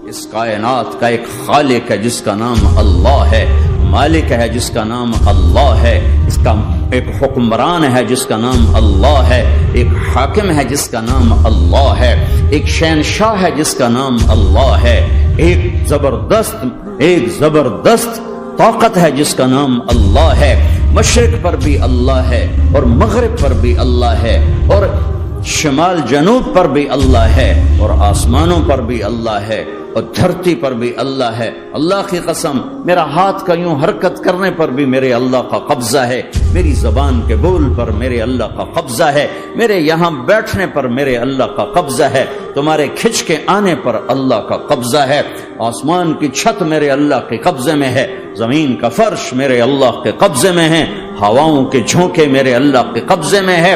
اس کائنات کا ایک خالق ہے جس کا نام اللہ ہے، مالک ہے جس کا نام اللہ ہے، اس کا ایک حکمران ہے جس کا نام اللہ ہے، ایک حاکم ہے جس کا نام اللہ ہے، ایک شہنشاہ ہے جس کا نام اللہ ہے، ایک زبردست طاقت ہے جس کا نام اللہ ہے۔ مشرق پر بھی اللہ ہے اور مغرب پر بھی اللہ ہے اور شمال جنوب پر بھی اللہ ہے اور آسمانوں پر بھی اللہ ہے اور دھرتی پر بھی اللہ ہے۔ اللہ کی قسم، میرا ہاتھ کا یوں حرکت کرنے پر بھی میرے اللہ کا قبضہ ہے، میری زبان کے بول پر میرے اللہ کا قبضہ ہے، میرے یہاں بیٹھنے پر میرے اللہ کا قبضہ ہے، تمہارے کھچ کے آنے پر اللہ کا قبضہ ہے۔ آسمان کی چھت میرے اللہ کے قبضے میں ہے، زمین کا فرش میرے اللہ کے قبضے میں ہے، ہواؤں کے جھونکے میرے اللہ کے قبضے میں ہے،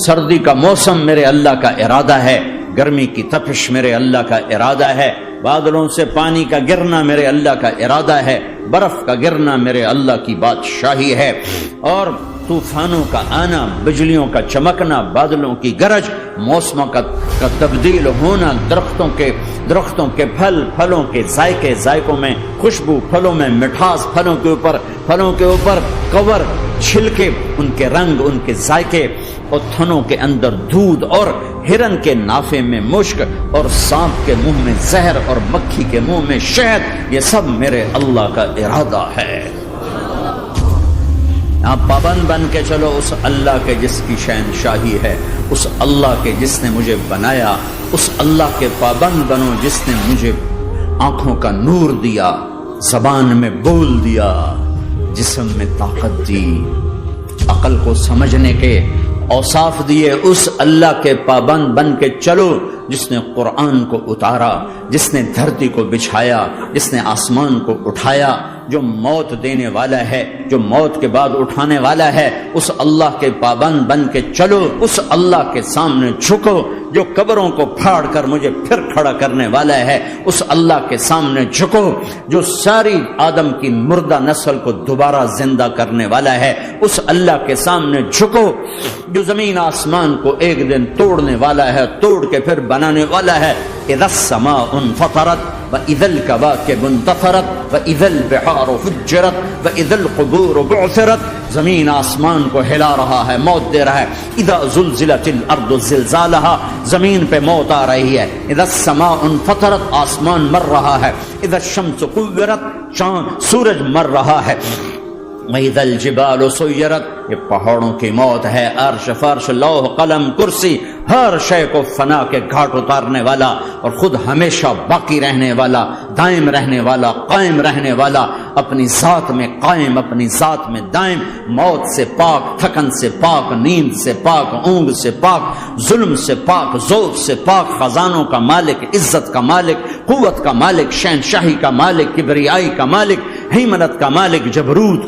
سردی کا موسم میرے اللہ کا ارادہ ہے، گرمی کی تپش میرے اللہ کا ارادہ ہے، بادلوں سے پانی کا گرنا میرے اللہ کا ارادہ ہے، برف کا گرنا میرے اللہ کی بادشاہی ہے، اور طوفانوں کا آنا، بجلیوں کا چمکنا، بادلوں کی گرج، موسموں کا تبدیل ہونا، درختوں کے پھلوں کے ذائقوں میں خوشبو، پھلوں میں مٹھاس، پھلوں کے اوپر کور، چھلکے، ان کے رنگ، ان کے ذائقے، اور تھنوں کے اندر دودھ، اور ہرن کے نافے میں مشک، اور سانپ کے منہ میں زہر، اور مکھی کے منہ میں شہد، یہ سب میرے اللہ کا ارادہ ہے۔ آپ پابند بن کے چلو اس اللہ کے جس کی شہنشاہی ہے، اس اللہ کے جس نے مجھے بنایا، اس اللہ کے پابند بنو جس نے مجھے آنکھوں کا نور دیا، زبان میں بول دیا، جسم میں طاقت دی، عقل کو سمجھنے کے اوصاف دیے۔ اس اللہ کے پابند بن کے چلو جس نے قرآن کو اتارا، جس نے دھرتی کو بچھایا، جس نے آسمان کو اٹھایا، جو موت دینے والا ہے، جو موت کے بعد اٹھانے والا ہے۔ اس اللہ کے پابند بن کے چلو، اس اللہ کے سامنے جھکو جو قبروں کو پھاڑ کر مجھے پھر کھڑا کرنے والا ہے۔ اس اللہ کے سامنے جھکو جو ساری آدم کی مردہ نسل کو دوبارہ زندہ کرنے والا ہے۔ اس اللہ کے سامنے جھکو جو زمین آسمان کو ایک دن توڑنے والا ہے، توڑ کے پھر بنانے والا ہے۔ اذا السماء انفطرت واذا الكواكب انتثرت واذا البحار فجرت واذا القبور بعثرت، زمین آسمان کو ہلا رہا ہے، موت دے رہا ہے۔ اذا زلزلت الارض زلزالها، زمین پہ موت آ رہی ہے۔ اذا السماء انفطرت، آسمان مر رہا ہے۔ اذا الشمس كورت، چاند سورج مر رہا ہے۔ وَإِذَا الْجِبَالُ سُيِّرَتْ، یہ پہاڑوں کی موت ہے۔ عرش، فرش، لوح، قلم، کرسی، ہر شے کو فنا کے گھاٹ اتارنے والا اور خود ہمیشہ باقی رہنے والا، دائم رہنے والا، قائم رہنے والا، اپنی ذات میں قائم، اپنی ذات میں دائم، موت سے پاک، تھکن سے پاک، نیند سے پاک، اونگ سے پاک، ظلم سے پاک، ذوق سے پاک، خزانوں کا مالک، عزت کا مالک، قوت کا مالک، شہنشاہی کا مالک، کبریائی کا مالک، حیمنت کا مالک، جبروت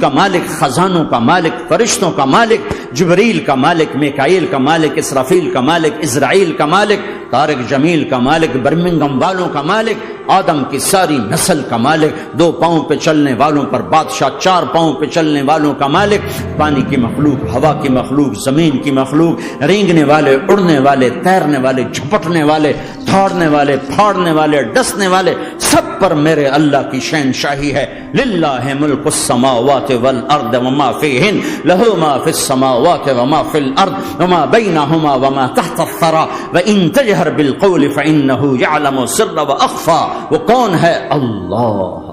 کا مالک، خزانوں کا مالک، فرشتوں کا مالک، جبریل کا مالک، میکائیل کا مالک، اسرافیل کا مالک، اسرائیل کا مالک، طارق جمیل کا مالک، برمنگم والوں کا مالک، آدم کی ساری نسل کا مالک، 2 پاؤں پہ چلنے والوں پر بادشاہ، 4 پاؤں پہ چلنے والوں کا مالک، پانی کی مخلوق، ہوا کی مخلوق، زمین کی مخلوق، رینگنے والے، اڑنے والے، تیرنے والے، جھپٹنے والے، دھاڑنے والے، پھاڑنے والے، ڈسنے والے، سب پر میرے اللہ کی شہنشاہی ہے۔ للہ ملک السماوات والارض وما فیہن، لہ ما فی السماوات وما فی الارض وما بینہما وما تحت الثری وان تجہر بالقول فانہ یعلم السر واخفی۔ وہ کون ہے؟ اللہ۔